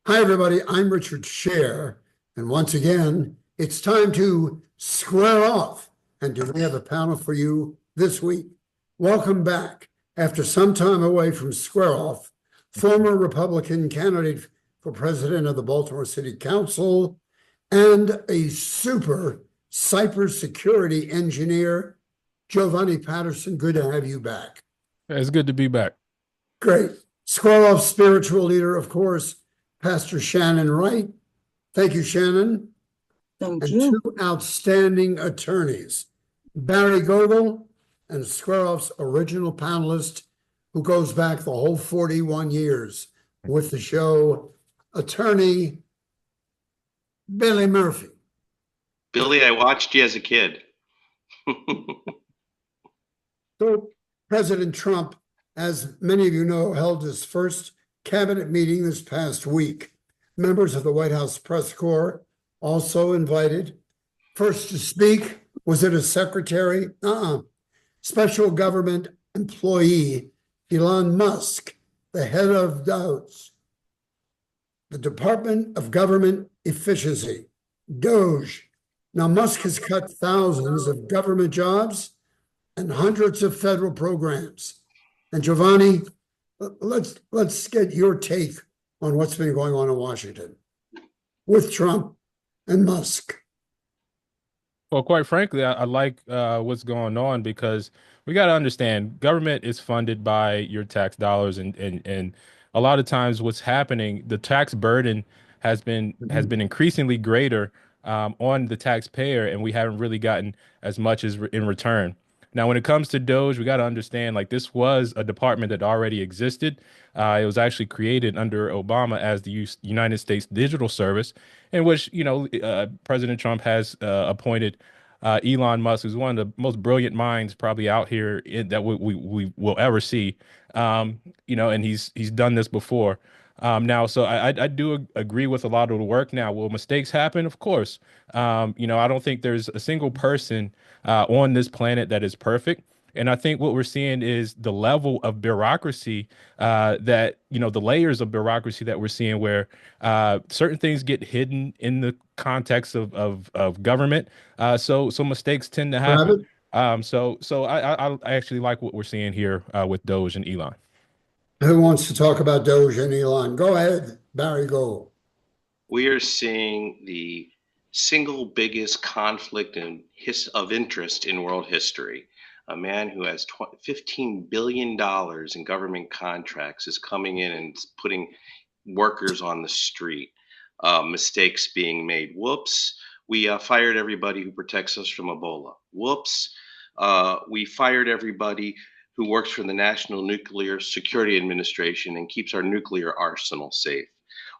Hi, everybody. I'm Richard Sher. And once again, it's time to square off. And do we have a panel for you this week? Welcome back. After some time away from square off, former Republican candidate for president of the Baltimore City Council and a super cybersecurity engineer, Jovani Patterson. Good to have you back. It's good to be back. Great. Square off spiritual leader, of course, Pastor Shannon Wright. Thank you, Shannon. Thank and you. Two outstanding attorneys, Barry Gogel and Square Off's original panelist, who goes back the whole 41 years with the show, attorney Billy Murphy. Billy, I watched you as a kid. So President Trump, as many of you know, held his first cabinet meeting this past week. Members of the White House press corps also invited. First to speak was it a secretary? Special government employee, Elon Musk, the head of DOGE, the Department of Government Efficiency, DOGE. Now, Musk has cut thousands of government jobs and hundreds of federal programs. And Jovani, let's get your take on what's been going on in Washington with Trump and Musk. Well, quite frankly, I like what's going on because we got to understand government is funded by your tax dollars, and a lot of times what's happening, the tax burden has been increasingly greater on the taxpayer, and we haven't really gotten as much as in return. Now, when it comes to DOGE, we got to understand, like, this was a department that already existed. It was actually created under Obama as the United States Digital Service, in which, President Trump has appointed Elon Musk, who's one of the most brilliant minds probably out here that we will ever see. And he's done this before. Now, so I do agree with a lot of the work. Now, will mistakes happen? Of course. I don't think there's a single person on this planet that is perfect. And I think what we're seeing is the level of bureaucracy the layers of bureaucracy that we're seeing where certain things get hidden in the context of government. So mistakes tend to happen. So I actually like what we're seeing here with DOGE and Elon. Who wants to talk about DOGE and Elon? Go ahead, Barry, go. We are seeing the single biggest conflict of interest in world history. A man who has $15 billion in government contracts is coming in and putting workers on the street. Mistakes being made. Whoops. We fired everybody who protects us from Ebola. Whoops. We fired everybody who works for the National Nuclear Security Administration and keeps our nuclear arsenal safe.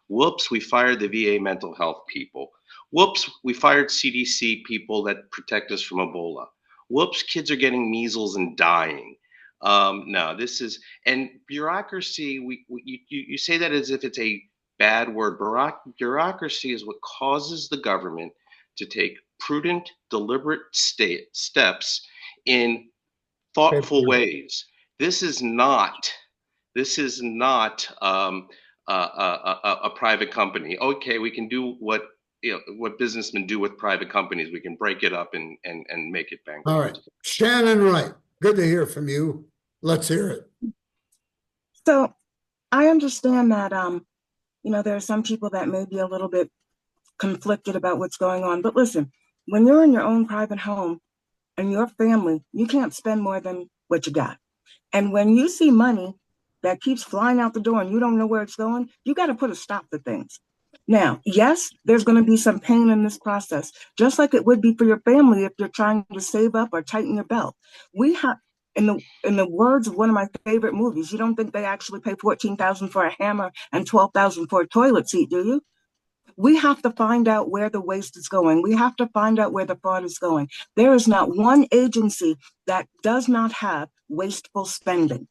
Whoops, we fired the VA mental health people. Whoops, we fired CDC people that protect us from Ebola. Whoops, kids are getting measles and dying. No, this is, and bureaucracy, you say that as if it's a bad word. Bureaucracy is what causes the government to take prudent, deliberate steps in thoughtful ways. This is not a private company. Okay, we can do what businessmen do with private companies. We can break it up and make it bankrupt. All right, Shannon Wright, good to hear from you. Let's hear it. So I understand that there are some people that may be a little bit conflicted about what's going on. But listen, when you're in your own private home and your family, you can't spend more than what you got. And when you see money that keeps flying out the door and you don't know where it's going, you got to put a stop to things. Now, yes, there's going to be some pain in this process, just like it would be for your family if you're trying to save up or tighten your belt. We have, in the words of one of my favorite movies, you don't think they actually pay $14,000 for a hammer and $12,000 for a toilet seat, do you? We have to find out where the waste is going. We have to find out where the fraud is going. There is not one agency that does not have wasteful spending.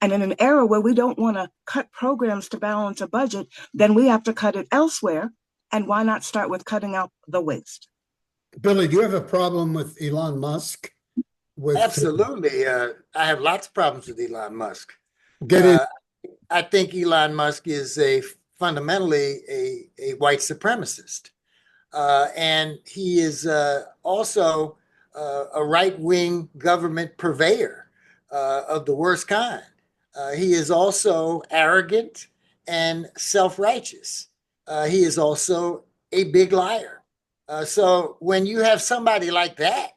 And in an era where we don't want to cut programs to balance a budget, then we have to cut it elsewhere. And why not start with cutting out the waste? Billy, do you have a problem with Elon Musk? Absolutely. I have lots of problems with Elon Musk. Get in. I think Elon Musk is a fundamentally a white supremacist. And he is also a right-wing government purveyor of the worst kind. He is also arrogant and self-righteous. He is also a big liar. So when you have somebody like that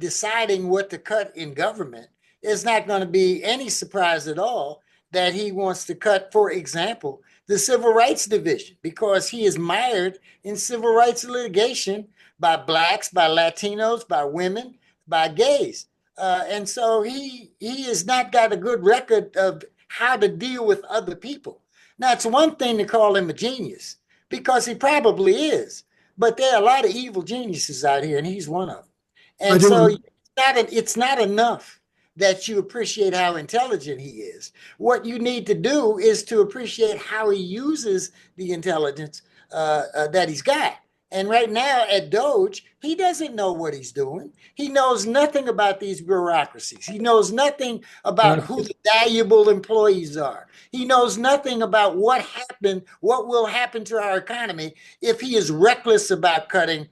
deciding what to cut in government, it's not going to be any surprise at all that he wants to cut, for example, the Civil Rights Division, because he is mired in civil rights litigation by blacks, by Latinos, by women, by gays. And so he has not got a good record of how to deal with other people. Now, it's one thing to call him a genius, because he probably is, but there are a lot of evil geniuses out here, and he's one of them. And so it's not enough that you appreciate how intelligent he is. What you need to do is to appreciate how he uses the intelligence that he's got. And right now at Doge, he doesn't know what he's doing. He knows nothing about these bureaucracies. He knows nothing about who the valuable employees are. He knows nothing about what will happen to our economy if he is reckless about cutting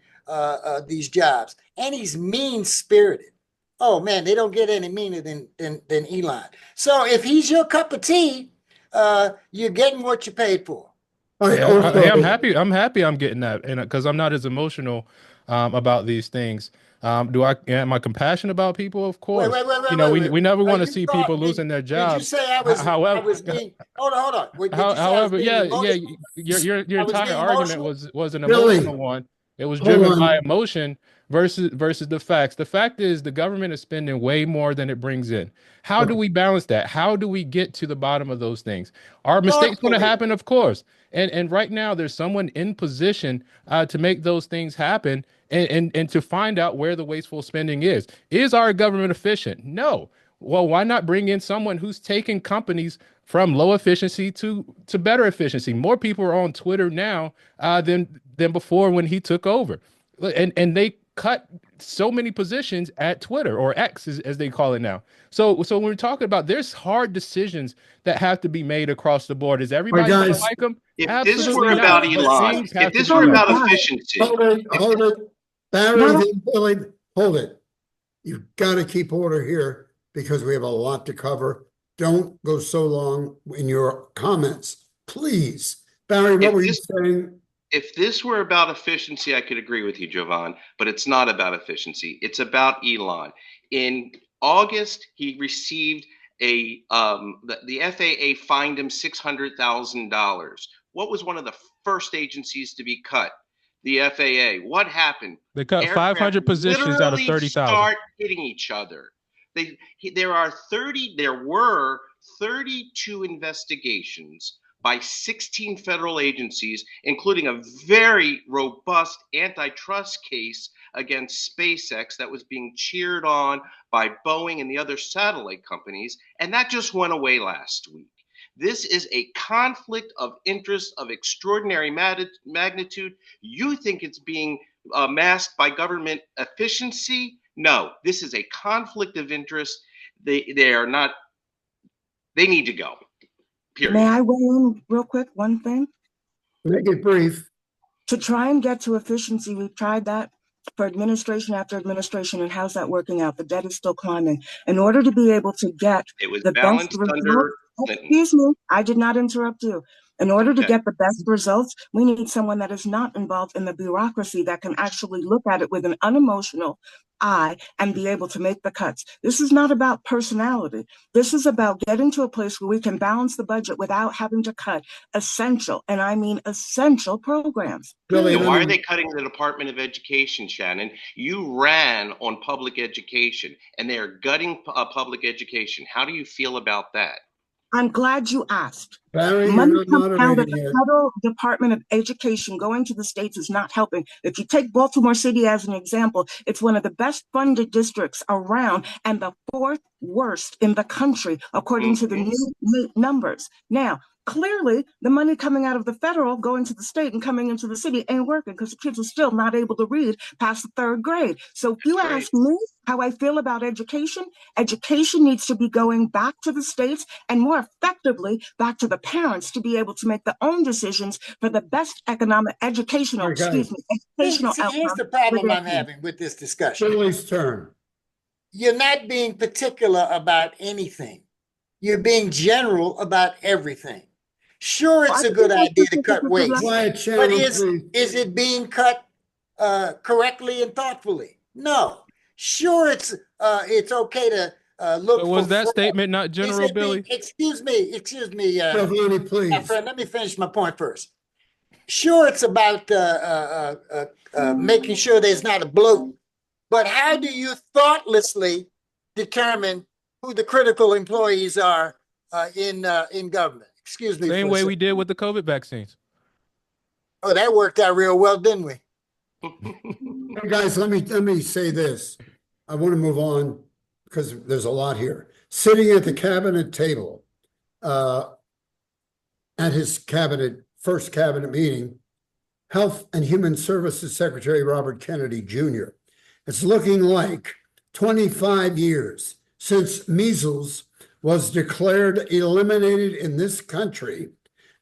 these jobs. And he's mean-spirited. Oh man, they don't get any meaner than Elon. So if he's your cup of tea, you're getting what you paid for. Hey, I'm happy. I'm getting that, and because I'm not as emotional about these things. Am I compassionate about people? Of course. We never want to see people losing their jobs. Did you say I was being? Hold on. However, yeah. Your entire argument was an emotional one. It was driven by emotion versus the facts. The fact is the government is spending way more than it brings in. How do we balance that? How do we get to the bottom of those things? Are mistakes going to happen? Of course. And right now there's someone in position to make those things happen and to find out where the wasteful spending is. Is our government efficient? No. Well, why not bring in someone who's taking companies from low efficiency to better efficiency? More people are on Twitter now than before when he took over. And they cut so many positions at Twitter, or X as they call it now. So when we're talking about, there's hard decisions that have to be made across the board. Is everybody going to like them? If this were about Elon, if this were about efficiency. Hold it. Barry, Billy, hold it. You've got to keep order here because we have a lot to cover. Don't go so long in your comments, please. Barry, what were you saying? If this were about efficiency, I could agree with you, Jovan, but it's not about efficiency. It's about Elon. In August, he received the FAA fined him $600,000. What was one of the first agencies to be cut? The FAA. What happened? They cut 500 positions out of 30,000. Start hitting each other. There were 32 investigations by 16 federal agencies, including a very robust antitrust case against SpaceX that was being cheered on by Boeing and the other satellite companies, and that just went away last week. This is a conflict of interest of extraordinary magnitude. You think it's being masked by government efficiency? No, this is a conflict of interest. They need to go. Period. May I weigh in real quick? One thing. Make it brief. To try and get to efficiency, we've tried that for administration after administration, and how's that working out? The debt is still climbing. In order to be able to get the best results, excuse me, I did not interrupt you. In order to get the best results, we need someone that is not involved in the bureaucracy that can actually look at it with an unemotional eye and be able to make the cuts. This is not about personality. This is about getting to a place where we can balance the budget without having to cut essential, and I mean essential, programs. Why are they cutting the Department of Education, Shannon? You ran on public education, and they are gutting public education. How do you feel about that? I'm glad you asked. Barry, Money you're not out of moderating the yet. federal Department of Education going to the states is not helping. If you take Baltimore City as an example, it's one of the best funded districts around and the fourth worst in the country, according to the new numbers. Now, clearly the money coming out of the federal going to the state and coming into the city ain't working because the kids are still not able to read past the third grade. So if you That's right. ask me how I feel about education, education needs to be going back to the states and more effectively back to the parents to be able to make their own decisions for the best economic educational, All right, guys. educational See, here's outcome. the problem for their I'm kids. having with this discussion. Billy's turn. You're not being particular about anything. You're being general about everything. Sure, it's I a good think idea to that's cut waste, Quiet, but Shannon, please. is it being cut correctly and thoughtfully? No. Sure, it's okay to look So for was that fraud. statement not Is general, it being, Billy? excuse me, Jovani, my please. friend, let me finish my point first. Sure, it's about making sure there's not a bloat, but how do you thoughtlessly determine who the critical employees are in government? Excuse me. Same way we did with the COVID vaccines. Oh, that worked out real well, didn't we? Hey, guys, let me say this. I want to move on because there's a lot here. Sitting at the cabinet table, at his first cabinet meeting, Health and Human Services Secretary Robert Kennedy Jr. It's looking like 25 years since measles was declared eliminated in this country.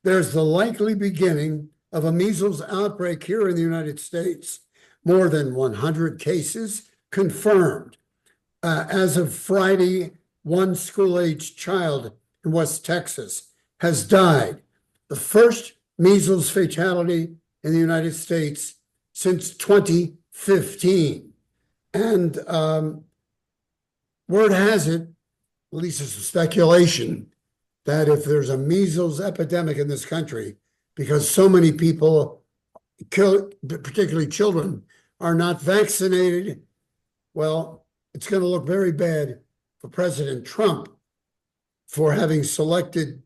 There's the likely beginning of a measles outbreak here in the United States. More than 100 cases confirmed. As of Friday, one school-aged child in West Texas has died. The first measles fatality in the United States since 2015. And word has it, at least it's a speculation, that if there's a measles epidemic in this country, because so many people, particularly children, are not vaccinated, well, it's going to look very bad for President Trump for having selected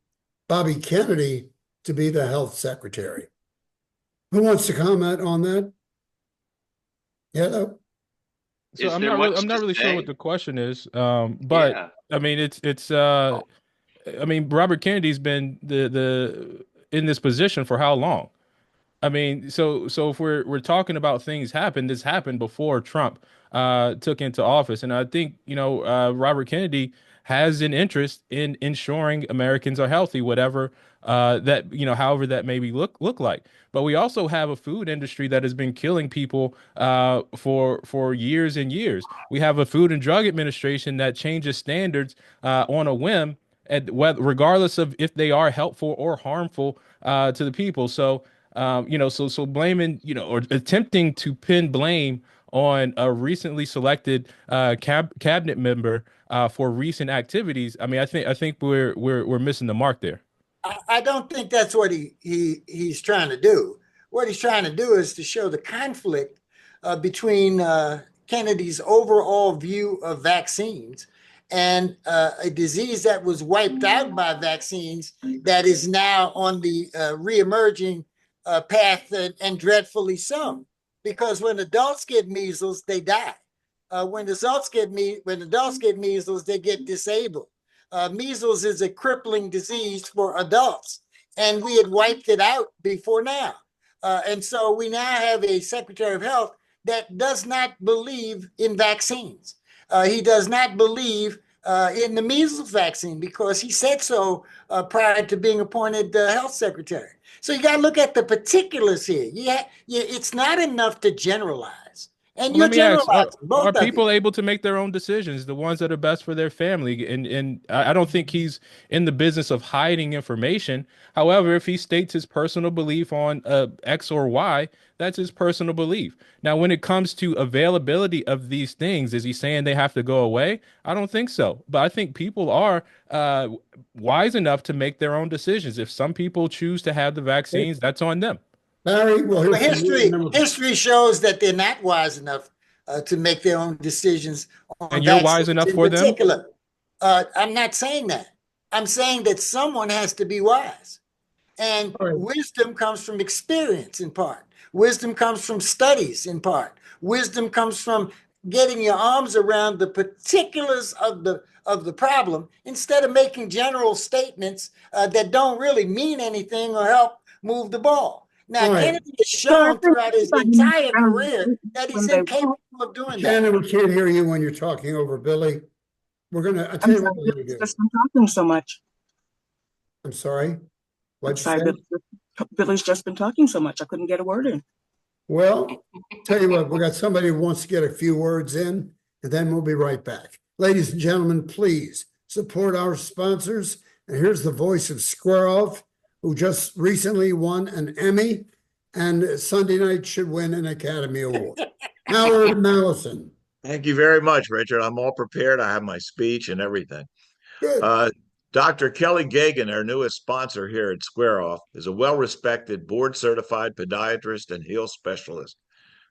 Bobby Kennedy to be the health secretary. Who wants to comment on that? Yeah. So Is I'm there not much I'm not to really sure say? what the question is. But Yeah. I mean it's I mean Robert Kennedy's been the in this position for how long? I mean, so if we're talking about things happen, this happened before Trump took into office, and I think Robert Kennedy has an interest in ensuring Americans are healthy, whatever that however that maybe look like. But we also have a food industry that has been killing people for years and years. We have a Food and Drug Administration that changes standards on a whim, regardless of if they are helpful or harmful to the people. So so blaming, or attempting to pin blame on a recently selected cabinet member for recent activities. I mean, I think we're missing the mark there. I don't think that's what he's trying to do. What he's trying to do is to show the conflict between Kennedy's overall view of vaccines and a disease that was wiped out by vaccines that is now on the reemerging path, and dreadfully so. Because when adults get measles, they die. When adults get measles, they get disabled. Measles is a crippling disease for adults, and we had wiped it out before now. And so we now have a Secretary of Health that does not believe in vaccines. He does not believe in the measles vaccine because he said so prior to being appointed health secretary. So you got to look at the particulars here. It's not enough to generalize. And Well, you're let me ask: generalizing, Are both of people you. able to make their own decisions, the ones that are best for their family? And I don't think he's in the business of hiding information. However, if he states his personal belief on X or Y, that's his personal belief. Now, when it comes to availability of these things, is he saying they have to go away? I don't think so. But I think people are wise enough to make their own decisions. If some people choose to have the vaccines, that's on them. Barry, we'll hear But from you. history shows that they're not wise enough to make their own decisions on And you're wise vaccines enough in for them? particular. I'm not saying that. I'm saying that someone has to be wise. And All right. wisdom comes from experience in part. Wisdom comes from studies in part. Wisdom comes from getting your arms around the particulars of of the problem instead of making general statements that don't really mean anything or help move the ball. Now, Right. Kennedy has So I shown think throughout his everybody needs entire to know career that he's when they incapable of doing that. Shannon, we can't hear you when you're talking over Billy. I tell I'm you what sorry, we're gonna Billy's do. just been talking so much. I'm sorry. I'm What'd you sorry, say? Billy's just been talking so much. I couldn't get a word in. Well, tell you what, we got somebody who wants to get a few words in, and then we'll be right back. Ladies and gentlemen, please support our sponsors. And here's the voice of Square Off, who just recently won an Emmy and Sunday night should win an Academy Award. Howard Mallison. Thank you very much, Richard. I'm all prepared. I have my speech and everything. Good. Dr. Kelly Gogel, our newest sponsor here at Square Off, is a well-respected, board-certified podiatrist and heel specialist.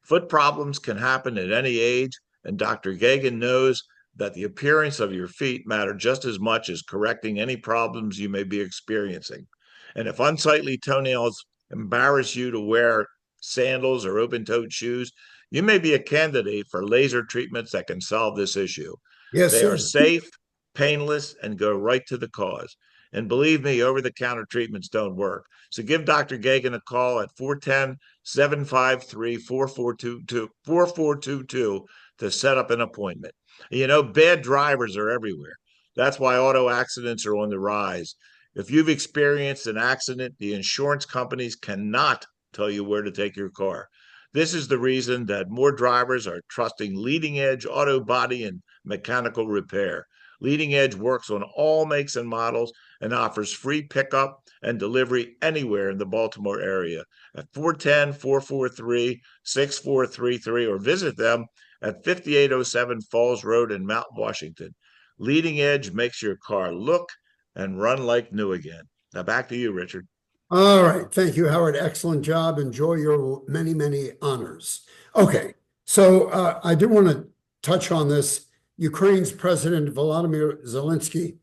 Foot problems can happen at any age, and Dr. Gogel knows that the appearance of your feet matter just as much as correcting any problems you may be experiencing. And if unsightly toenails embarrass you to wear sandals or open-toed shoes, you may be a candidate for laser treatments that can solve this issue. Yes, They sir. are safe, painless, and go right to the cause. And believe me, over-the-counter treatments don't work. So give Dr. Gogel a call at 410-753-4422 to set up an appointment. You know, bad drivers are everywhere. That's why auto accidents are on the rise. If you've experienced an accident, the insurance companies cannot tell you where to take your car. This is the reason that more drivers are trusting leading edge auto body and mechanical repair. Leading Edge works on all makes and models and offers free pickup and delivery anywhere in the Baltimore area at 410-443-6433 or visit them at 5807 Falls Road in Mount Washington. Leading Edge makes your car look and run like new again. Now back to you, Richard. All right. Thank you, Howard. Excellent job. Enjoy your many, many honors. Okay. So I do want to touch on this. Ukraine's President Volodymyr Zelensky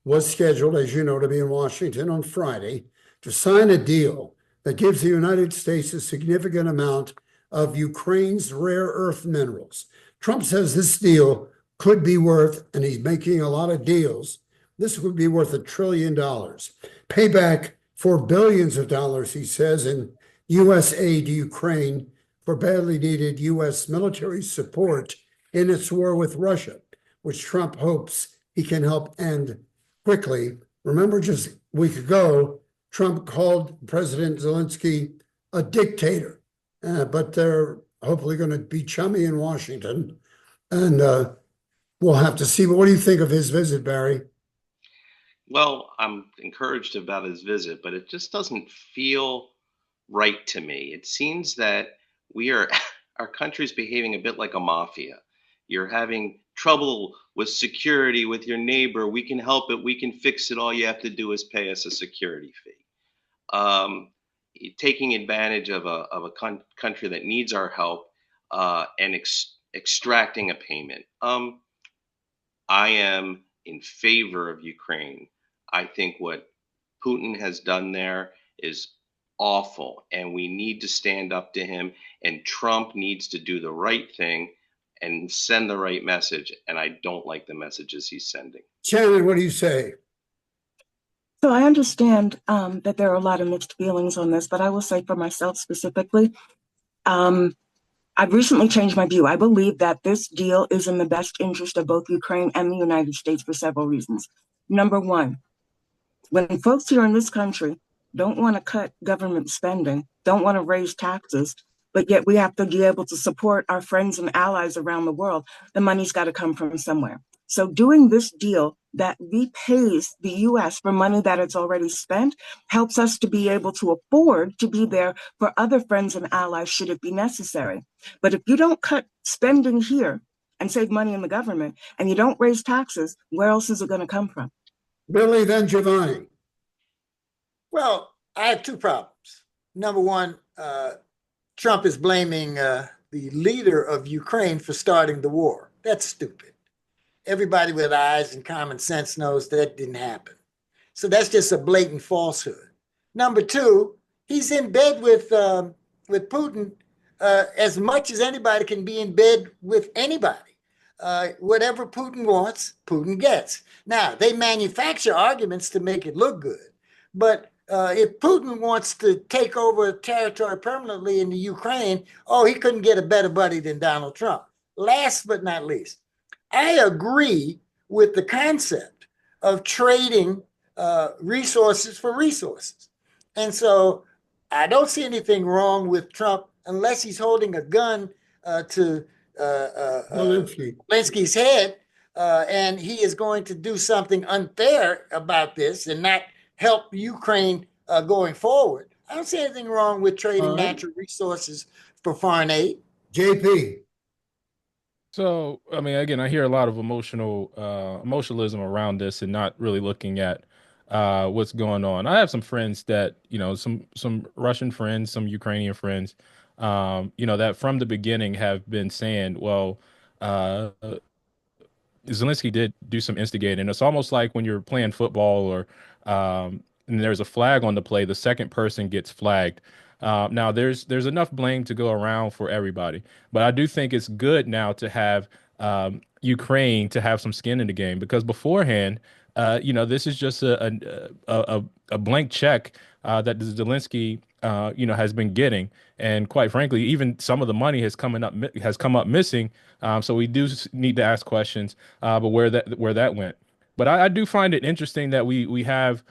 was scheduled, as you know, to be in Washington on Friday to sign a deal that gives the United States a significant amount of Ukraine's rare earth minerals. Trump says this deal could be worth, and he's making a lot of deals, this would be worth $1 trillion. Payback for billions of dollars, he says, in U.S. aid to Ukraine for badly needed U.S. military support in its war with Russia, which Trump hopes he can help end quickly. Remember, just a week ago, Trump called President Zelensky a dictator, but they're hopefully going to be chummy in Washington, and we'll have to see. But what do you think of his visit, Barry? Well, I'm encouraged about his visit, but it just doesn't feel right to me. It seems that our country's behaving a bit like a mafia. You're having trouble with security with your neighbor. We can help it. We can fix it. All you have to do is pay us a security fee. Taking advantage of a country that needs our help and extracting a payment. I am in favor of Ukraine. I think what Putin has done there is awful, and we need to stand up to him, and Trump needs to do the right thing and send the right message. And I don't like the messages he's sending. Shannon, what do you say? So I understand that there are a lot of mixed feelings on this, but I will say for myself specifically, I've recently changed my view. I believe that this deal is in the best interest of both Ukraine and the United States for several reasons. Number one, when folks here in this country don't want to cut government spending, don't want to raise taxes, but yet we have to be able to support our friends and allies around the world, the money's got to come from somewhere. So doing this deal that repays the U.S. for money that it's already spent helps us to be able to afford to be there for other friends and allies should it be necessary. But if you don't cut spending here and save money in the government, and you don't raise taxes, where else is it going to come from? Billy, then Jovani. Well, I have two problems. Number one, Trump is blaming the leader of Ukraine for starting the war. That's stupid. Everybody with eyes and common sense knows that didn't happen. So that's just a blatant falsehood. Number two, he's in bed with Putin as much as anybody can be in bed with anybody. whatever Putin wants, Putin gets. Now, they manufacture arguments to make it look good. But if Putin wants to take over territory permanently in the Ukraine, oh, he couldn't get a better buddy than Donald Trump. Last but not least, I agree with the concept of trading resources for resources. And so I don't see anything wrong with Trump unless he's holding a gun to Zelensky's head, and he is going to do something unfair about this and not help Ukraine going forward. I don't see anything wrong with trading natural resources for foreign aid. JP. So, I mean, again, I hear a lot of emotionalism around this and not really looking at what's going on. I have some friends that, some Russian friends, some Ukrainian friends, that from the beginning have been saying, well, Zelensky did do some instigating. It's almost like when you're playing football or and there's a flag on the play, the second person gets flagged. Now there's enough blame to go around for everybody, but I do think it's good now to have Ukraine to have some skin in the game because beforehand, this is just a blank check that Zelensky has been getting, and quite frankly, even some of the money has come up missing. So we do need to ask questions, but where that went. But I do find it interesting that we have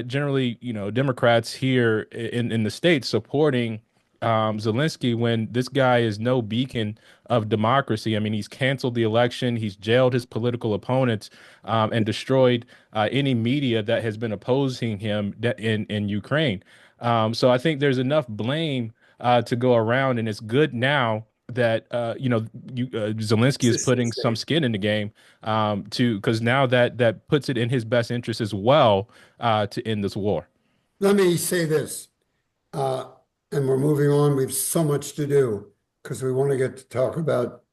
generally, Democrats here in the States supporting Zelensky when this guy is no beacon of democracy. I mean, he's canceled the election, he's jailed his political opponents, and destroyed any media that has been opposing him in Ukraine. So I think there's enough blame to go around, and it's good now that Zelensky is putting some skin in the game because now that puts it in his best interest as well to end this war. Let me say this, and we're moving on. We have so much to do because we want to get to talk about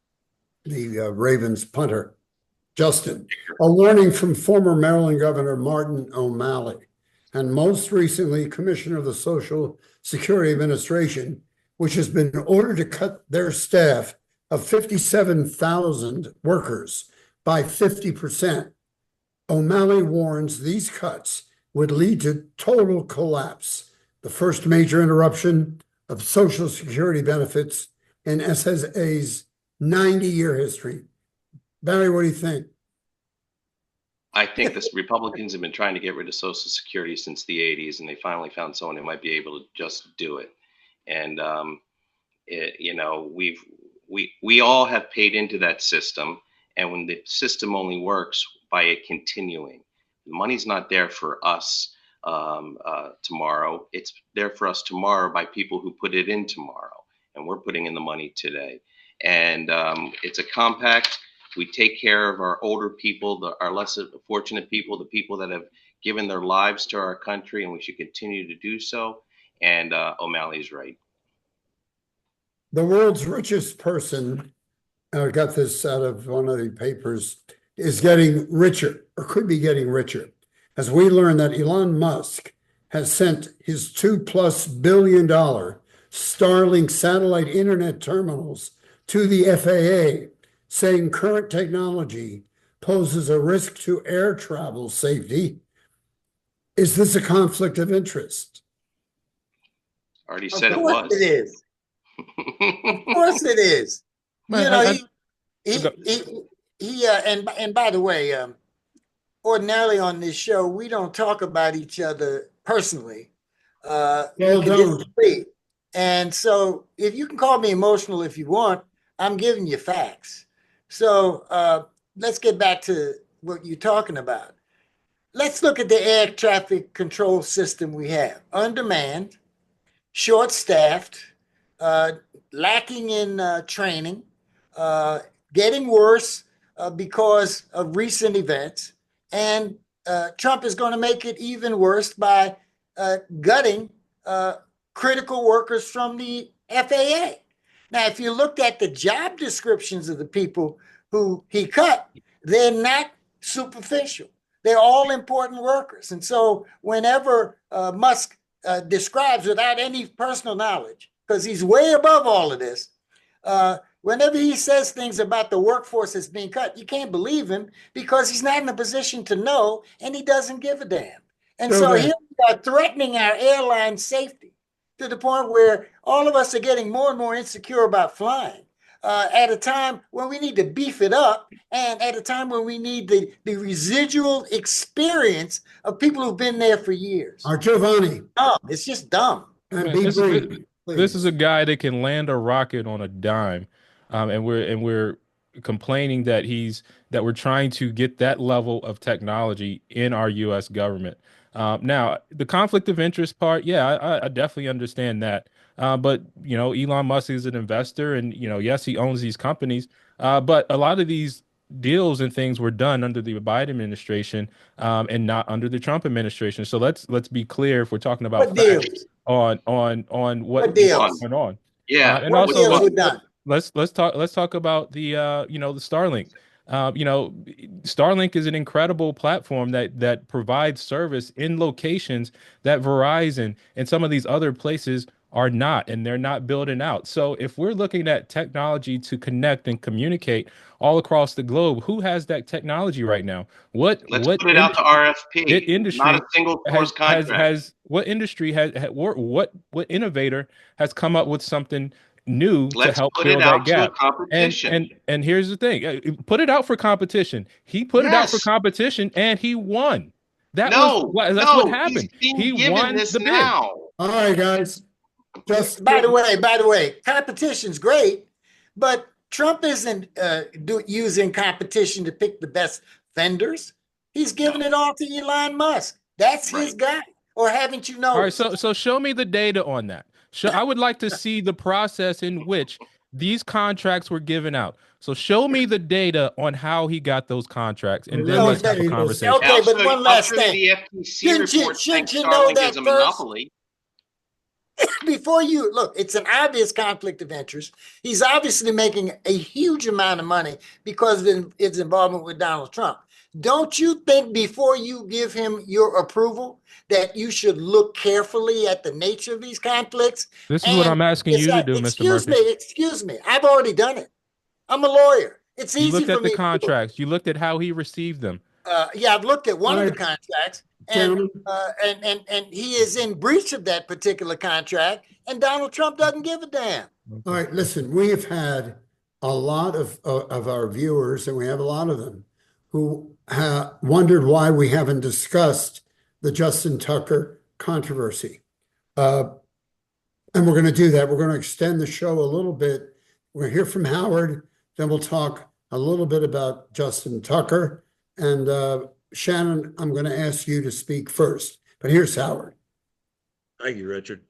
the Ravens punter, Justin. A warning from former Maryland Governor Martin O'Malley, and most recently Commissioner of the Social Security Administration, which has been ordered to cut their staff of 57,000 workers by 50%. O'Malley warns these cuts would lead to total collapse, the first major interruption of Social Security benefits in SSA's 90-year history. Barry, what do you think? I think the Republicans have been trying to get rid of Social Security since the 80s, and they finally found someone who might be able to just do it. And we all have paid into that system, and when the system only works by it continuing, the money's not there for us tomorrow. It's there for us tomorrow by people who put it in tomorrow, and we're putting in the money today. And it's a compact. We take care of our older people, our less fortunate people, the people that have given their lives to our country, and we should continue to do so. And O'Malley's right. The world's richest person, and I got this out of one of the papers, is getting richer or could be getting richer. As we learn that Elon Musk has sent his $2+ billion Starlink satellite internet terminals to the FAA, saying current technology poses a risk to air travel safety. Is this a conflict of interest? Already said it was. It is. Of course it is. Man, And by the way, ordinarily on this show, we don't talk about each other personally. Disagree. And so if you can call me emotional if you want, I'm giving you facts. So let's get back to what you're talking about. Let's look at the air traffic control system we have. Undermanned, short-staffed, lacking in training, getting worse because of recent events. And Trump is going to make it even worse by gutting critical workers from the FAA. Now, if you looked at the job descriptions of the people who he cut, they're not superficial. They're all important workers. And so whenever Musk describes, without any personal knowledge, because he's way above all of this, whenever he says things about the workforce that's being cut, you can't believe him because he's not in a position to know and he doesn't give a damn. And so here we are threatening our airline safety to the point where all of us are getting more and more insecure about flying at a time when we need to beef it up and at a time when we need the residual experience of people who've been there for years. Our Jovani. Dumb. It's just dumb. And Man, be this, brief, this is a please. guy that can land a rocket on a dime, and we're complaining that we're trying to get that level of technology in our U.S. government. Now, the conflict of interest part, yeah, I definitely understand that. But you know, Elon Musk is an investor, and you know, yes, he owns these companies. But a lot of these deals and things were done under the Biden administration, and not under the Trump administration. So let's be clear if we're talking about What facts deals? on What what's deals? going on. Yeah. And What also deals were done? let's talk about the you know, the Starlink. You know, Starlink is an incredible platform that provides service in locations that Verizon and some of these other places are not, and they're not building out. So if we're looking at technology to connect and communicate all across the globe, who has that technology right now? Let's put it out to RFP. Not a single source contract. what industry what innovator has come up with something new to Let's help put fill it that out to a gap? competition. And here's the thing: put it out for competition. He put it out for Yes. competition, and he won. That's No, what no, happened. he's He being given won this the bid. now. All right, guys. Just By the way, competition's great, but Trump isn't using competition to pick the best vendors. He's giving it all to Elon Musk. That's his guy. Or haven't you All right, noticed? so show me the data on that. I would like to see the process in which these contracts were given out. So show me the data on how he got those contracts, and then No, let's have a that- conversation. Okay, but one I'll last show you thing. the FTC Shouldn't you- report saying shouldn't you know Starlink that is a first? monopoly. Before you look, it's an obvious conflict of interest. He's obviously making a huge amount of money because of his involvement with Donald Trump. Don't you think before you give him your approval that you should look carefully at the nature of these conflicts? This is what I'm asking you to do, Mr. Murphy. Excuse me. I've already done it. I'm a lawyer. It's You easy looked for at the me to do it. contracts. You looked at how he received them. Yeah, I've looked at one of the Right. contracts, Gentlemen. and he is in breach of that particular contract, and Donald Trump doesn't give a damn. All right, listen, we have had a lot of our viewers, and we have a lot of them, who have wondered why we haven't discussed the Justin Tucker controversy. And we're going to do that. We're going to extend the show a little bit. We're going to hear from Howard, then we'll talk a little bit about Justin Tucker. And Shannon, I'm going to ask you to speak first. But here's Howard. Thank you, Richard.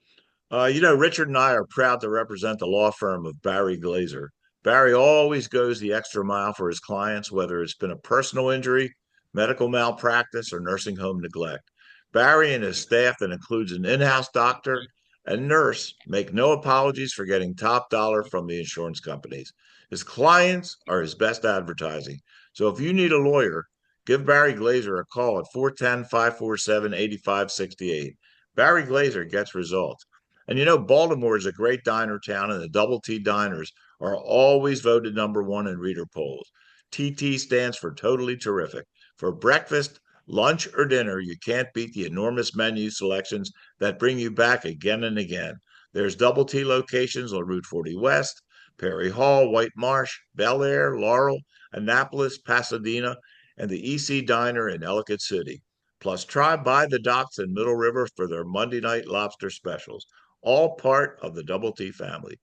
You know, Richard and I are proud to represent the law firm of Barry Glazer. Barry always goes the extra mile for his clients, whether it's been a personal injury, medical malpractice, or nursing home neglect. Barry and his staff, that includes an in-house doctor and nurse, make no apologies for getting top dollar from the insurance companies. His clients are his best advertising. So if you need a lawyer, give Barry Glazer a call at 410-547-8568. Barry Glazer gets results. And you know, Baltimore is a great diner town, and the Double T Diners are always voted #1 in reader polls. TT stands for totally terrific. For breakfast, lunch, or dinner, you can't beat the enormous menu selections that bring you back again and again. There's Double T locations on Route 40 West, Perry Hall, White Marsh, Bel Air, Laurel, Annapolis, Pasadena, and the EC Diner in Ellicott City. Plus, try by the docks in Middle River for their Monday night lobster specials, all part of the Double T family.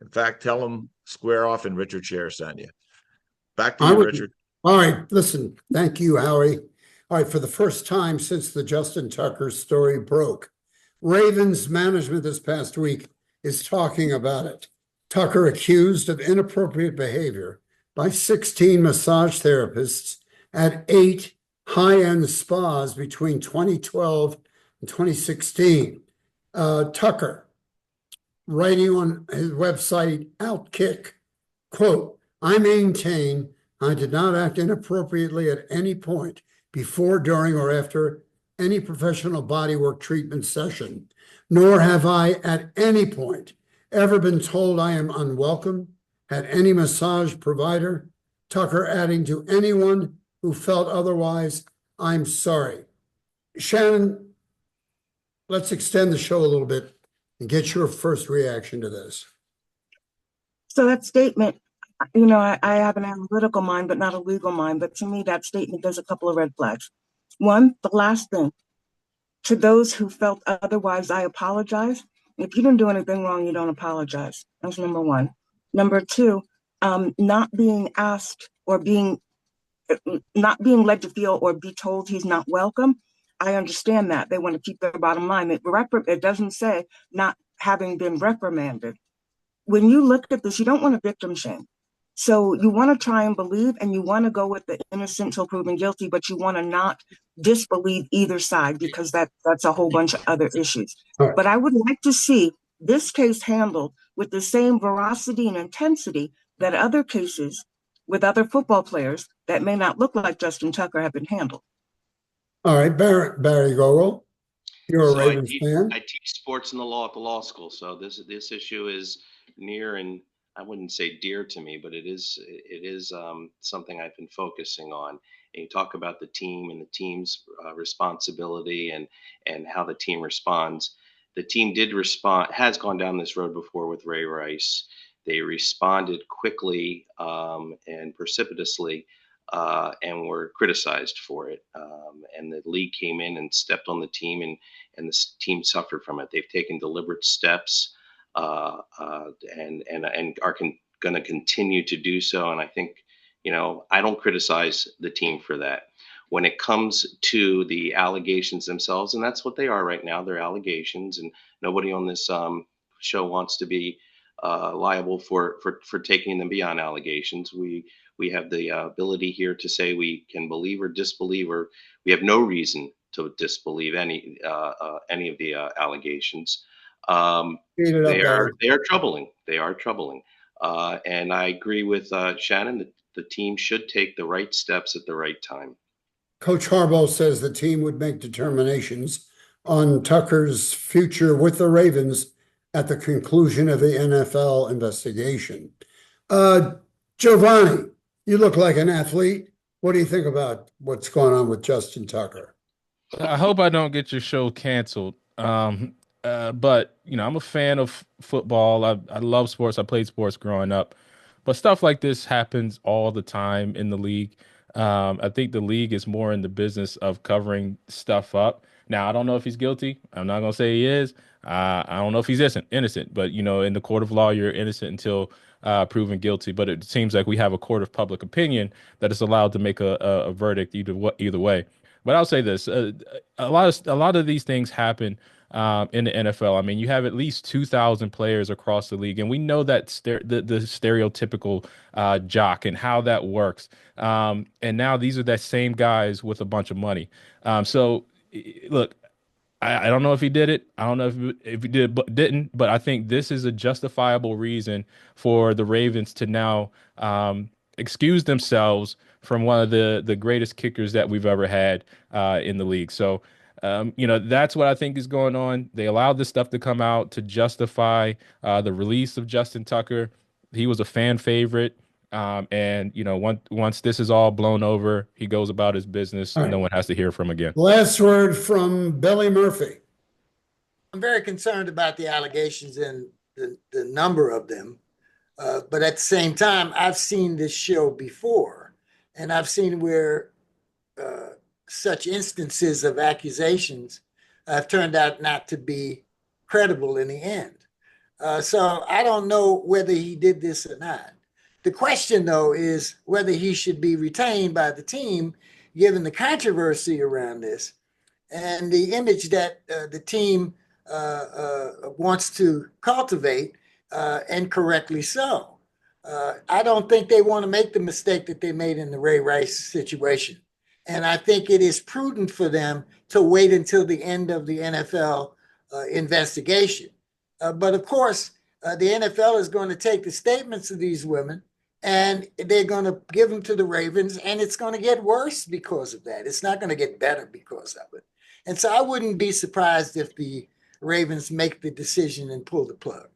In fact, tell them Square Off and Richard Sher sent you. Back to you, Richard. All right, listen, thank you, Howie. All right, for the first time since the Justin Tucker story broke, Ravens management this past week is talking about it. Tucker accused of inappropriate behavior by 16 massage therapists at 8 high-end spas between 2012 and 2016. Tucker, writing on his website, Outkick, quote, I maintain I did not act inappropriately at any point before, during, or after any professional bodywork treatment session, nor have I at any point ever been told I am unwelcome, had any massage provider. Tucker adding to anyone who felt otherwise, I'm sorry. Shannon, let's extend the show a little bit and get your first reaction to this. So that statement, I have an analytical mind, but not a legal mind. But to me, that statement does a couple of red flags. One, the last thing, to those who felt otherwise, I apologize. If you didn't do anything wrong, you don't apologize. That's number one. Number two, not being asked or not being led to feel or be told he's not welcome. I understand that. They want to keep their bottom line. It doesn't say not having been reprimanded. When you look at this, you don't want to victim shame. So you want to try and believe, and you want to go with the innocent till proven guilty, but you want to not disbelieve either side, because that's a whole bunch of other issues. All right. But I would like to see this case handled with the same veracity and intensity that other cases with other football players that may not look like Justin Tucker have been handled. All right, Barry Gogel, you're a Ravens fan. I teach sports and the law at the law school, so this issue is near and I wouldn't say dear to me, but it is something I've been focusing on. And you talk about the team and the team's responsibility and how the team responds. The team has gone down this road before with Ray Rice. They responded quickly and precipitously and were criticized for it. And the league came in and stepped on the team, and the team suffered from it. They've taken deliberate steps and are going to continue to do so. And I think, I don't criticize the team for that. When it comes to the allegations themselves, and that's what they are right now, they're allegations, and nobody on this show wants to be liable for taking them beyond allegations. We have the ability here to say we can believe or disbelieve, or we have no reason to disbelieve any of the allegations. They are troubling. They are troubling. And I agree with Shannon that the team should take the right steps at the right time. Coach Harbaugh says the team would make determinations on Tucker's future with the Ravens at the conclusion of the NFL investigation. Jovani, you look like an athlete. What do you think about what's going on with Justin Tucker? I hope I don't get your show canceled. But I'm a fan of football. I love sports. I played sports growing up, but stuff like this happens all the time in the league. I think the league is more in the business of covering stuff up. Now, I don't know if he's guilty. I'm not gonna say he is. I don't know if he's innocent. But in the court of law, you're innocent until proven guilty. But it seems like we have a court of public opinion that is allowed to make a verdict either way. But I'll say this: a lot of these things happen in the NFL. I mean, you have at least 2,000 players across the league, and we know that the stereotypical jock and how that works. And now these are that same guys with a bunch of money. So look, I don't know if he did it. I don't know if he did, but didn't. But I think this is a justifiable reason for the Ravens to now excuse themselves from one of the greatest kickers that we've ever had in the league. So, that's what I think is going on. They allowed this stuff to come out to justify the release of Justin Tucker. He was a fan favorite. And once this is all blown over, he goes about his business. Right. No one has to hear from him again. Last word from Billy Murphy. I'm very concerned about the allegations and the number of them. But at the same time, I've seen this show before, and I've seen where such instances of accusations have turned out not to be credible in the end. So I don't know whether he did this or not. The question, though, is whether he should be retained by the team, given the controversy around this and the image that the team wants to cultivate, and correctly so. I don't think they want to make the mistake that they made in the Ray Rice situation. And I think it is prudent for them to wait until the end of the NFL investigation. But of course, the NFL is going to take the statements of these women and they're going to give them to the Ravens, and it's going to get worse because of that. It's not going to get better because of it. And so I wouldn't be surprised if the Ravens make the decision and pull the plug.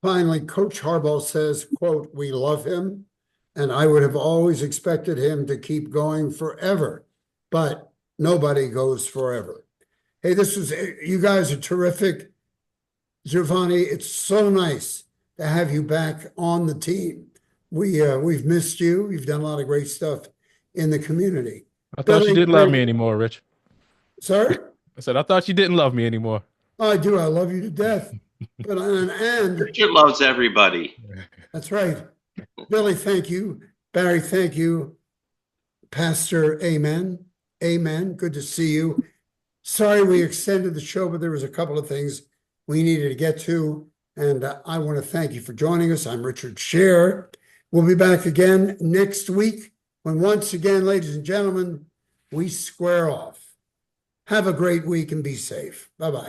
Finally, Coach Harbaugh says, quote, "We love him, and I would have always expected him to keep going forever, but nobody goes forever." Hey, you guys are terrific. Jovani, it's so nice to have you back on the team. We've missed you. You've done a lot of great stuff in the community. I thought you Billy, didn't love me anymore, Rich. Sir? I said, I thought you didn't love me anymore. I do. I love you to death. But and Richard loves everybody. that's right. Billy, thank you. Barry, thank you. Pastor, amen. Amen. Good to see you. Sorry we extended the show, but there was a couple of things we needed to get to. And I want to thank you for joining us. I'm Richard Sher. We'll be back again next week when once again, ladies and gentlemen, we square off. Have a great week and be safe. Bye-bye.